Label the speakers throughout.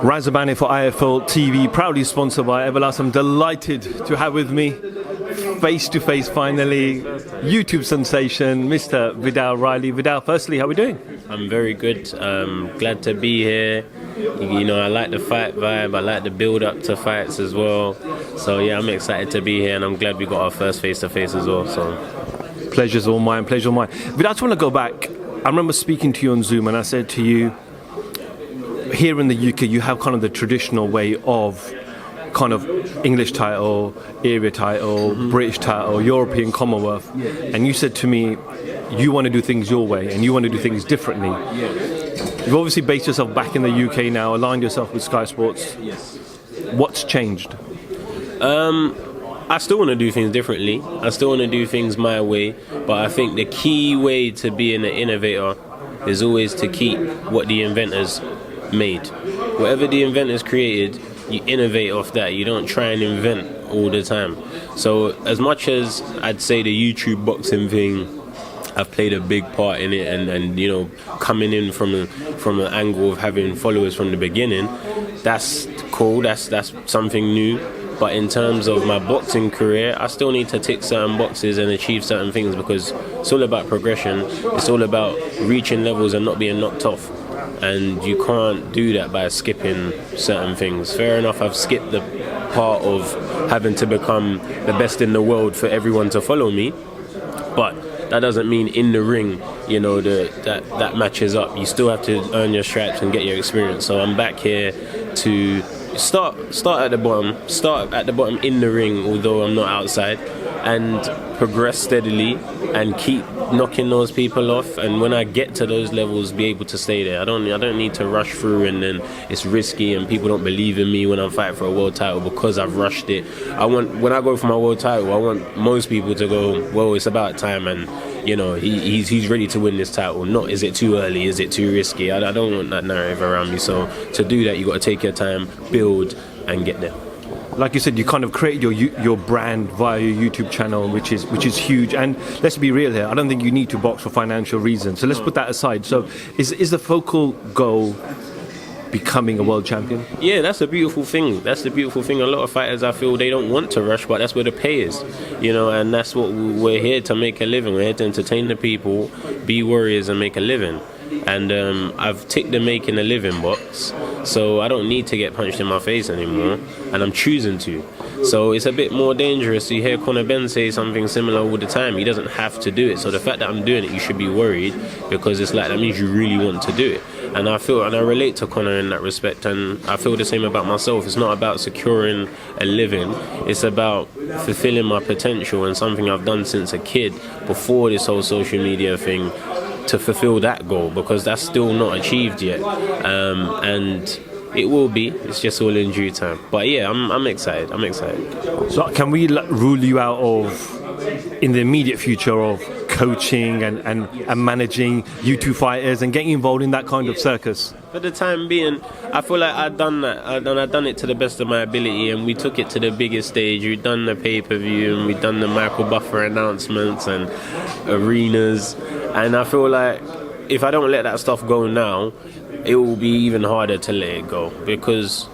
Speaker 1: Razabani for IFL TV, proudly sponsored by Everlast. I'm delighted to have with me, face to face finally, YouTube sensation, Mr. Viddal Riley. Viddal, firstly, how are we doing?
Speaker 2: I'm very good. Glad to be here. You know, I like the fight vibe. I like the build up to fights as well. So yeah, I'm excited to be here, and I'm glad we got our first face to face as well. So
Speaker 1: pleasure's all mine. Pleasure all mine. Viddal, I just want to go back. I remember speaking to you on Zoom, and I said to you, here in the UK, you have kind of the traditional way of kind of English title, area title, British title, European Commonwealth. And you said to me, you want to do things your way and you want to do things differently. You've obviously based yourself back in the UK now, aligned yourself with Sky Sports.
Speaker 2: yes.
Speaker 1: What's changed?
Speaker 2: I still want to do things differently. I still want to do things my way. But I think the key way to being an innovator is always to keep what the inventors made. Whatever the inventors created, you innovate off that. You don't try and invent all the time. So as much as I'd say the YouTube boxing thing, I've played a big part in it, and you know, coming in from an angle of having followers from the beginning, that's cool. That's something new. But in terms of my boxing career, I still need to tick certain boxes and achieve certain things, because it's all about progression. It's all about reaching levels and not being knocked off. And you can't do that by skipping certain things. Fair enough, I've skipped the part of having to become the best in the world for everyone to follow me, but that doesn't mean in the ring, you know, that matches up. You still have to earn your stripes and get your experience. So I'm back here to start at the bottom in the ring, although I'm not outside, and progress steadily and keep knocking those people off, and when I get to those levels, be able to stay there. I don't need to rush through, and then it's risky and people don't believe in me when I'm fighting for a world title because I've rushed it. When I go for my world title, I want most people to go, well, it's about time, and you know, he's ready to win this title. Not, is it too early, is it too risky? I don't want that narrative around me. So to do that, you got to take your time, build, and get there.
Speaker 1: Like you said, you kind of created your brand via your YouTube channel, which is huge. And let's be real here, I don't think you need to box for financial reasons. So let's put that aside. So is the focal goal becoming a world champion?
Speaker 2: Yeah, that's a beautiful thing. That's the beautiful thing. A lot of fighters, I feel, they don't want to rush, but that's where the pay is. You know, and that's what we're here to make a living. We're here to entertain the people, be warriors, and make a living. And I've ticked the making a living box, so I don't need to get punched in my face anymore, and I'm choosing to. So it's a bit more dangerous. You hear Conor Ben say something similar all the time. He doesn't have to do it. So the fact that I'm doing it, you should be worried, because it's like, that means you really want to do it. And I feel, and I relate to Conor in that respect, and I feel the same about myself. It's not about securing a living, it's about fulfilling my potential, and something I've done since a kid, before this whole social media thing, to fulfill that goal, because that's still not achieved yet, and it will be. It's just all in due time. But yeah, I'm excited.
Speaker 1: So can we rule you out of, in the immediate future, of coaching and managing YouTube fighters and getting involved in that kind of circus?
Speaker 2: For the time being, I feel like I've done that. I've done it to the best of my ability, and we took it to the biggest stage. We've done the pay-per-view, and we've done the Michael Buffer announcements and arenas. And I feel like if I don't let that stuff go now, it will be even harder to let it go, because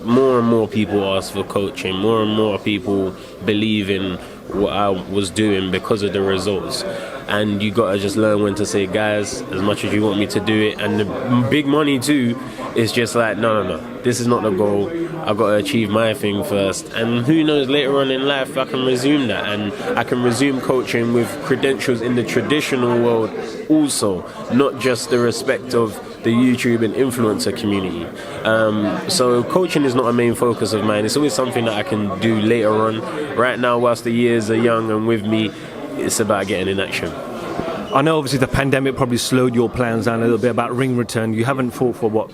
Speaker 2: more and more people ask for coaching, more and more people believe in what I was doing because of the results. And you gotta just learn when to say, guys, as much as you want me to do it, and the big money too, is just like, no, this is not the goal. I've got to achieve my thing first, and who knows, later on in life I can resume that, and I can resume coaching with credentials in the traditional world also, not just the respect of the YouTube and influencer community. So coaching is not a main focus of mine. It's always something that I can do later on. Right now, whilst the years are young and with me, it's about getting in action.
Speaker 1: I know obviously the pandemic probably slowed your plans down a little bit about ring return. You haven't fought for what,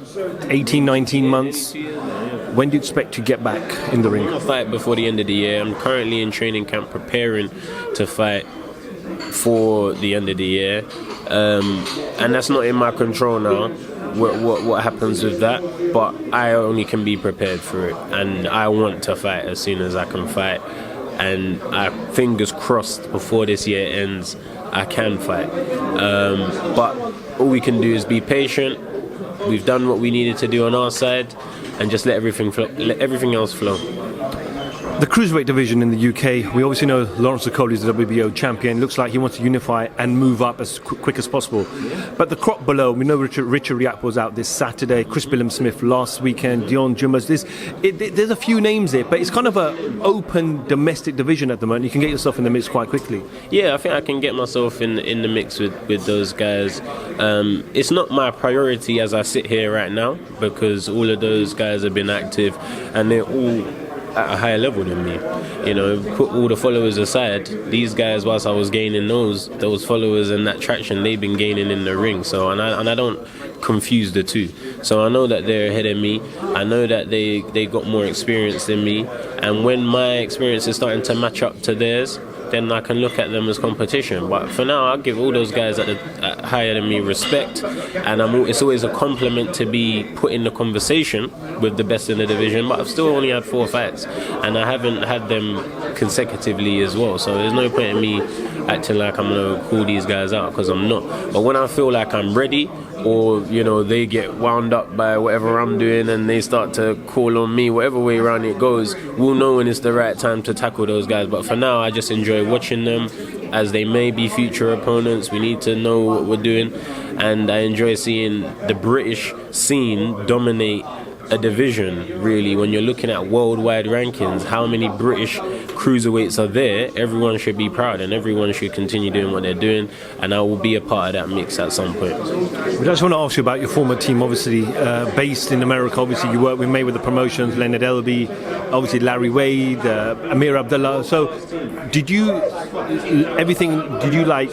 Speaker 1: 18, 19 months? When do you expect to get back in the ring?
Speaker 2: I'm going to fight before the end of the year. I'm currently in training camp preparing to fight for the end of the year. And that's not in my control now, what happens with that. But I only can be prepared for it. And I want to fight as soon as I can fight. And fingers crossed, before this year ends, I can fight. But all we can do is be patient. We've done what we needed to do on our side. and just let everything else flow.
Speaker 1: The cruiserweight division in the UK, we obviously know Lawrence Okoli is the WBO champion. Looks like he wants to unify and move up as quick as possible. But the crop below, we know Richard Riap was out this Saturday, Chris Billam-Smith last weekend, Dion Jumas. There's a few names there, but it's kind of an open domestic division at the moment. You can get yourself in the mix quite quickly.
Speaker 2: Yeah, I think I can get myself in the mix with those guys. It's not my priority as I sit here right now, because all of those guys have been active and they're all at a higher level than me. You know, put all the followers aside, these guys, whilst I was gaining those followers and that traction, they've been gaining in the ring. So and I don't confuse the two. So I know that they're ahead of me. I know that they got more experience than me, and when my experience is starting to match up to theirs, then I can look at them as competition. But for now, I give all those guys at higher than me respect, and it's always a compliment to be put in the conversation with the best in the division. But I've still only had 4 fights, and I haven't had them consecutively as well. So there's no point in me acting like I'm going to call these guys out, because I'm not. But when I feel like I'm ready, or they get wound up by whatever I'm doing and they start to call on me, whatever way around it goes, we'll know when it's the right time to tackle those guys. But for now, I just enjoy watching them, as they may be future opponents. We need to know what we're doing, and I enjoy seeing the British scene dominate a division. Really, when you're looking at worldwide rankings, how many British cruiserweights are there? Everyone should be proud, and everyone should continue doing what they're doing, and I will be a part of that mix at some point.
Speaker 1: I just want to ask you about your former team, obviously based in America. Obviously you work with Mayweather Promotions, Leonard Elby, obviously Larry Wade, Amir Abdullah. So did you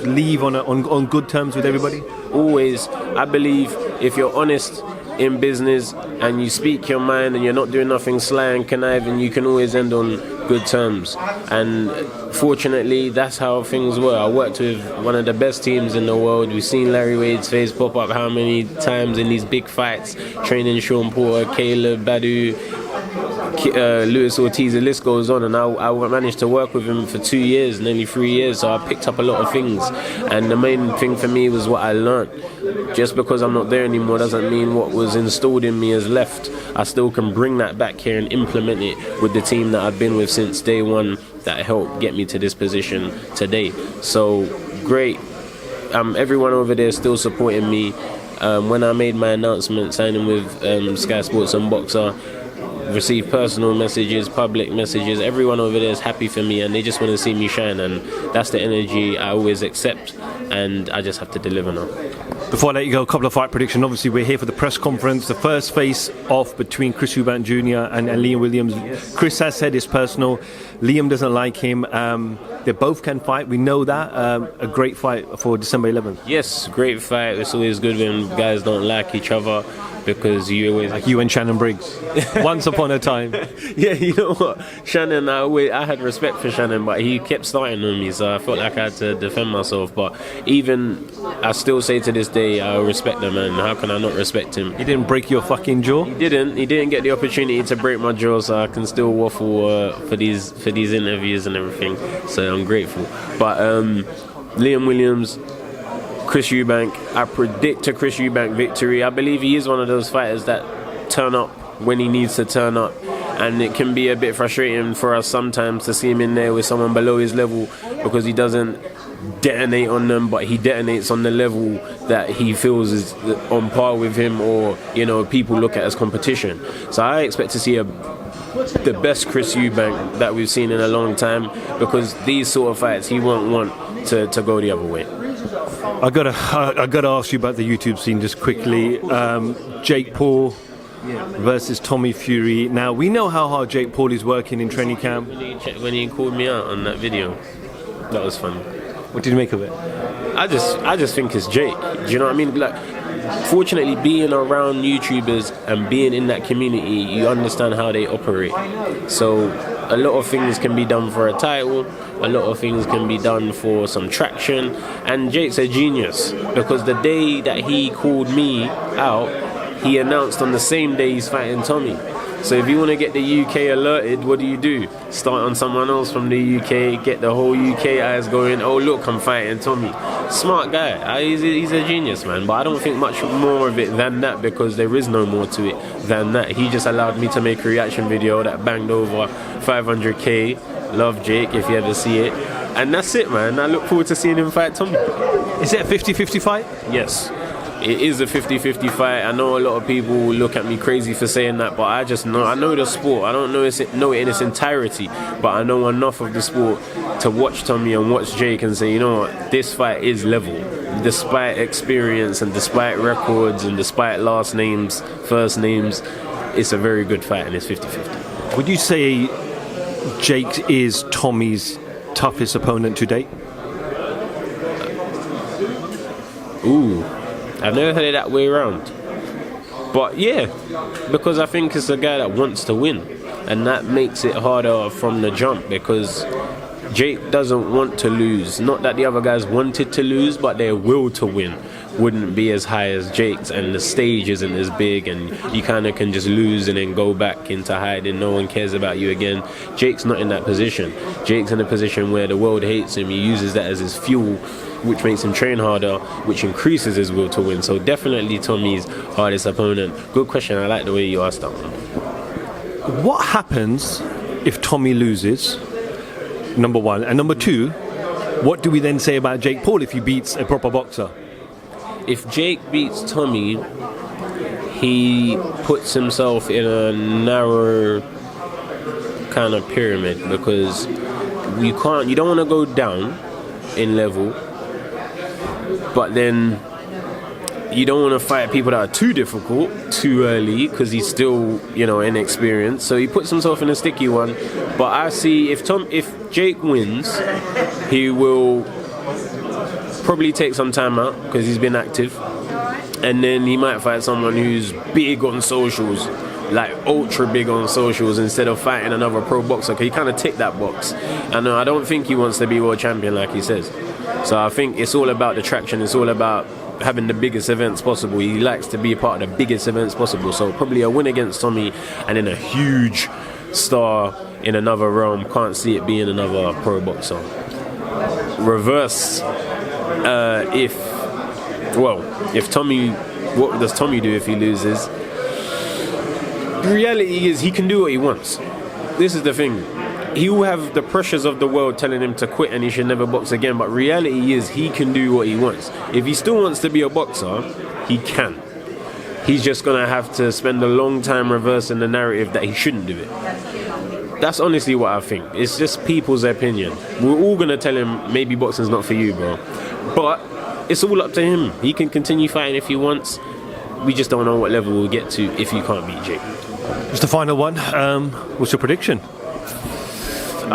Speaker 1: leave on good terms with everybody?
Speaker 2: Always. I believe if you're honest in business and you speak your mind and you're not doing nothing sly and conniving, you can always end on good terms. And fortunately, that's how things were. I worked with one of the best teams in the world. We've seen Larry Wade's face pop up how many times in these big fights, training Sean Porter, Caleb, Badu, Luis Ortiz, the list goes on, and I managed to work with him for 2 years, nearly 3 years, so I picked up a lot of things, and the main thing for me was what I learned. Just because I'm not there anymore doesn't mean what was installed in me has left. I still can bring that back here and implement it with the team that I've been with since day one, that helped get me to this position today. So great. Everyone over there is still supporting me. When I made my announcement signing with Sky Sports and Boxer, receive personal messages, public messages. Everyone over there is happy for me, and they just want to see me shine, and that's the energy I always accept, and I just have to deliver now.
Speaker 1: Before I let you go, a couple of fight predictions. Obviously, we're here for the press conference. The first face-off between Chris Eubank Jr. and Liam Williams. Yes. Chris has said it's personal. Liam doesn't like him. They both can fight. We know that. A great fight for December 11th.
Speaker 2: Yes, great fight. It's always good when guys don't like each other, because you always...
Speaker 1: Like you and Shannon Briggs. Once upon a time.
Speaker 2: Yeah, you know what? Shannon, I had respect for Shannon, but he kept starting on me, so I felt like I had to defend myself. But even, I still say to this day, I respect the man. How can I not respect him?
Speaker 1: He didn't break your fucking jaw?
Speaker 2: He didn't get the opportunity to break my jaw, so I can still waffle for these interviews and everything. So I'm grateful. But Liam Williams, Chris Eubank, I predict a Chris Eubank victory. I believe he is one of those fighters that turn up when he needs to turn up, and it can be a bit frustrating for us sometimes to see him in there with someone below his level, because he doesn't detonate on them, but he detonates on the level that he feels is on par with him, or people look at as competition. So I expect to see the best Chris Eubank that we've seen in a long time, because these sort of fights he won't want to go the other way.
Speaker 1: I gotta ask you about the YouTube scene just quickly. Jake Paul versus Tommy Fury. Now we know how hard Jake Paul is working in training camp.
Speaker 2: When he called me out on that video, that was fun.
Speaker 1: What did you make of it?
Speaker 2: I just think it's Jake. Do you know what I mean? Like, fortunately, being around YouTubers and being in that community, you understand how they operate. So a lot of things can be done for a title, a lot of things can be done for some traction, and Jake's a genius, because the day that he called me out, he announced on the same day he's fighting Tommy. So if you want to get the UK alerted, what do? Start on someone else from the UK, get the whole UK eyes going, oh look, I'm fighting Tommy. Smart guy, he's a genius, man, but I don't think much more of it than that, because there is no more to it than that. He just allowed me to make a reaction video that banged over 500k. Love Jake if you ever see it. And that's it, man. I look forward to seeing him fight Tommy.
Speaker 1: Is it a 50-50 fight?
Speaker 2: Yes. It is a 50-50 fight. I know a lot of people will look at me crazy for saying that, but I just know, I know the sport. I don't know it in its entirety, but I know enough of the sport to watch Tommy and watch Jake and say, you know what, this fight is level. Despite experience and despite records and despite last names, first names, it's a very good fight and it's 50-50.
Speaker 1: Would you say Jake is Tommy's toughest opponent to date?
Speaker 2: Ooh, I've never heard it that way around. But yeah, because I think it's a guy that wants to win, and that makes it harder from the jump, because Jake doesn't want to lose. Not that the other guys wanted to lose, but their will to win wouldn't be as high as Jake's, and the stage isn't as big, and you kind of can just lose and then go back into hiding. No one cares about you again. Jake's not in that position. Jake's in a position where the world hates him. He uses that as his fuel, which makes him train harder, which increases his will to win. So definitely Tommy's hardest opponent. Good question. I like the way you asked that one.
Speaker 1: What happens if Tommy loses? Number one. And number two, what do we then say about Jake Paul if he beats a proper boxer?
Speaker 2: If Jake beats Tommy, he puts himself in a narrow kind of pyramid, because you don't want to go down in level, but then you don't want to fight people that are too difficult too early, because he's still, inexperienced. So he puts himself in a sticky one. But I see if Jake wins, he will probably take some time out because he's been active, and then he might fight someone who's big on socials, like ultra big on socials, instead of fighting another pro boxer, because he kind of ticked that box. And I don't think he wants to be world champion like he says. So I think it's all about the traction. It's all about having the biggest events possible. He likes to be a part of the biggest events possible. So probably a win against Tommy, and then a huge star in another realm. Can't see it being another pro boxer. Reverse, if Tommy, what does Tommy do if he loses? The reality is he can do what he wants. This is the thing. He will have the pressures of the world telling him to quit and he should never box again, but reality is he can do what he wants. If he still wants to be a boxer, he can. He's just going to have to spend a long time reversing the narrative that he shouldn't do it. That's honestly what I think. It's just people's opinion. We're all going to tell him maybe boxing's not for you, bro. But it's all up to him. He can continue fighting if he wants. We just don't know what level we'll get to if you can't beat Jake.
Speaker 1: Just the final one. What's your prediction?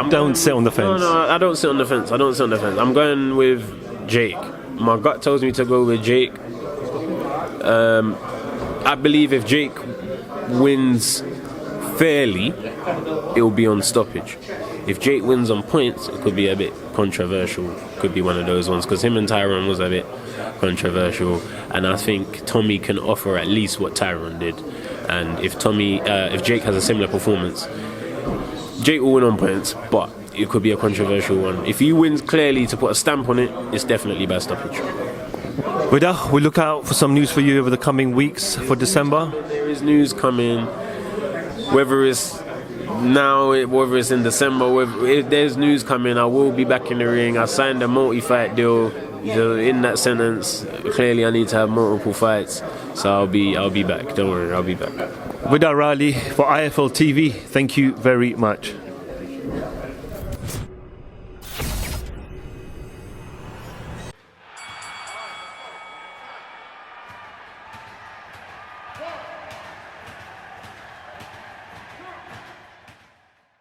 Speaker 1: Don't sit on the fence.
Speaker 2: No, I don't sit on the fence. I'm going with Jake. My gut tells me to go with Jake. I believe if Jake wins fairly, it'll be on stoppage. If Jake wins on points, it could be a bit controversial. Could be one of those ones, because him and Tyron was a bit controversial, and I think Tommy can offer at least what Tyron did. And if Jake has a similar performance, Jake will win on points, but it could be a controversial one. If he wins clearly to put a stamp on it, it's definitely by stoppage.
Speaker 1: Viddal, we look out for some news for you over the coming weeks for December.
Speaker 2: There is news coming, whether it's now, whether it's in December, if there's news coming, I will be back in the ring. I signed a multi-fight deal. In that sentence, clearly I need to have multiple fights, so I'll be back. Don't worry, I'll be back.
Speaker 1: Viddal Riley for IFL TV. Thank you very much.